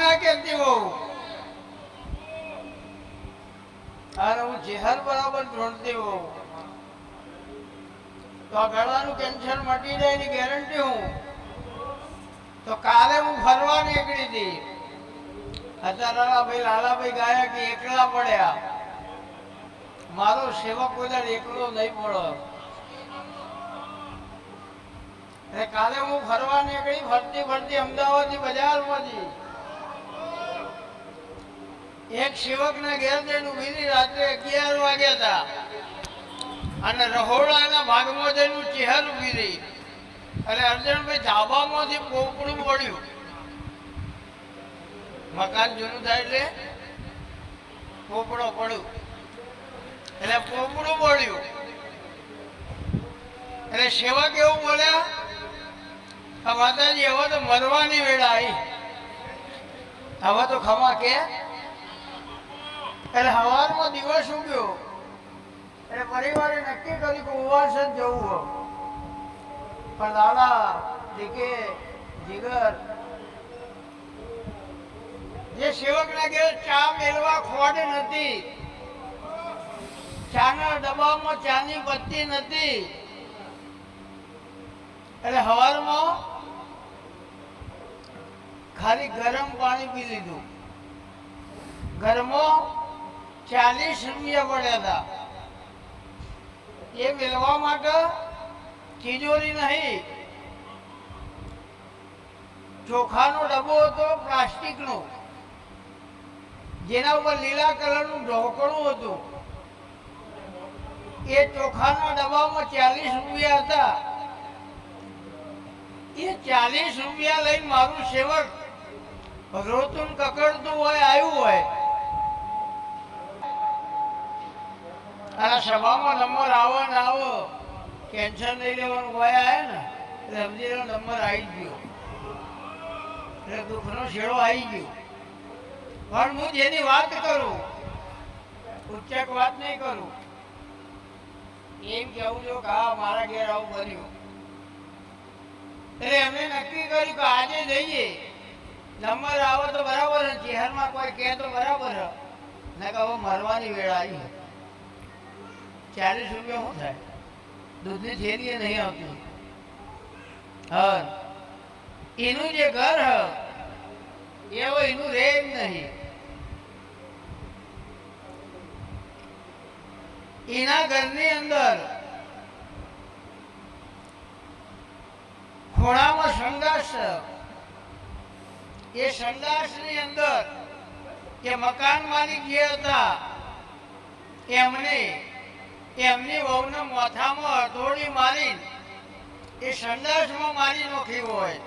ના કહેતી હોઉં અને હું જેહર બરાબર ઢોંઢતી હોઉં તો આ ગળાનું કેન્સર મટી જાય એની ગેરંટી હું. તો કાલે હું ફરવા નીકળી હતી. અત્યારે લાલાભાઈ ગાયા કે એકલા પડ્યા. મારો સેવક કોઈ એકલો નહીં પડો. કાલે હું ફરવા નીકળી ફરતી ફરતી અમદાવાદની બજારમાંથી એક સેવકના ઘેર જઈને ઉભી રાત્રે 11 વાગ્યા હતા અને રહોડાના ભાગમાં જઈને ચહેર ઉભી રહી. એટલે અર્જણભાઈ ધાબામાંથી પોપડું પડ્યું. મકાન જૂનું થાય એટલે પોપડો પડ્યું. એટલે પોપડું પડ્યું એટલે સેવક એવું બોલ્યા, માતાજી હવે તો મરવાની વેળા આવી, હવે તો ખમા કે. એટલે સવારમાં દિવસ ઉગ્યો એટલે પરિવારે નક્કી કર્યું કે ઉપવાસ જ જવું. પણ દાદા દીકે જીગર જે સેવકના ઘેર ચા મેળવા ખોટ નથી, ચાના ડબ્બામાં ચાની પત્તી નથી. એટલે સવારમાં ખાલી ગરમ પાણી પી લીધું. ઘરમાં 40 રૂપિયા પડ્યા હતા. એ મેળવા માટે તિજોરી નહીં, ચોખાનો ડબ્બો હતો પ્લાસ્ટિકનો, જેના ઉપર લીલા કલરનું ઢોકળું હતું. એ ચોખાના ડબ્બામાં 40 રૂપિયા હતા. એ 40 રૂપિયા લઈને મારું સેવક રોતું કકડતું હોય આવ્યું હોય અને સભામાં નંબર આવો ને આવો, કેન્સર નહીં લેવાનું હોય આવે ને એટલે સમજી લો નંબર આવી ગયો. એટલે દુઃખનો છેડો આવી ગયો. પણ હું જેની વાત કરું, ઉચ્ચક વાત નહીં કરું. એમ કેવું છું કે હા મારા ઘેર આવું બન્યું. એટલે એમને નક્કી કર્યું કે આજે જઈએ, નંબર આવો તો બરાબર, ચહેરમાં કોઈ કહે તો બરાબર, ને કે હવે મરવાની વેળ આવી. 40 રૂપિયા શું થાય? દૂધની થેલી નહીં આવતી. હા, એનું જે ઘર એવો એનું રે જ નહીં. એના ઘરની અંદર ખૂણામાં સંડાસ. એ સંડાસની અંદર એ મકાન માલિક જે હતા એમની વહુના માથામાં હથોડી મારી એ સંડાસમાં મારી નાખી હોય.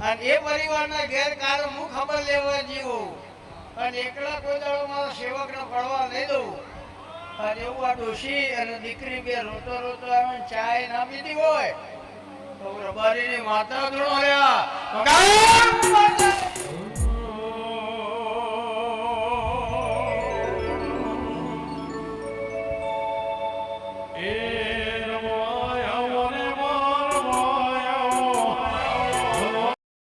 અને એ પરિવારના ગેરકારો હું ખબર લેવા જીવું અને એકલા કોઈ દાડો મારા સેવકને પડવા નહીં દઉં. અને એવું આ ડોશી અને દીકરી બે રોતો રોતો આવે ચાય ના પીધી હોય તો રબારીની માતા ધૂણો રહ્યા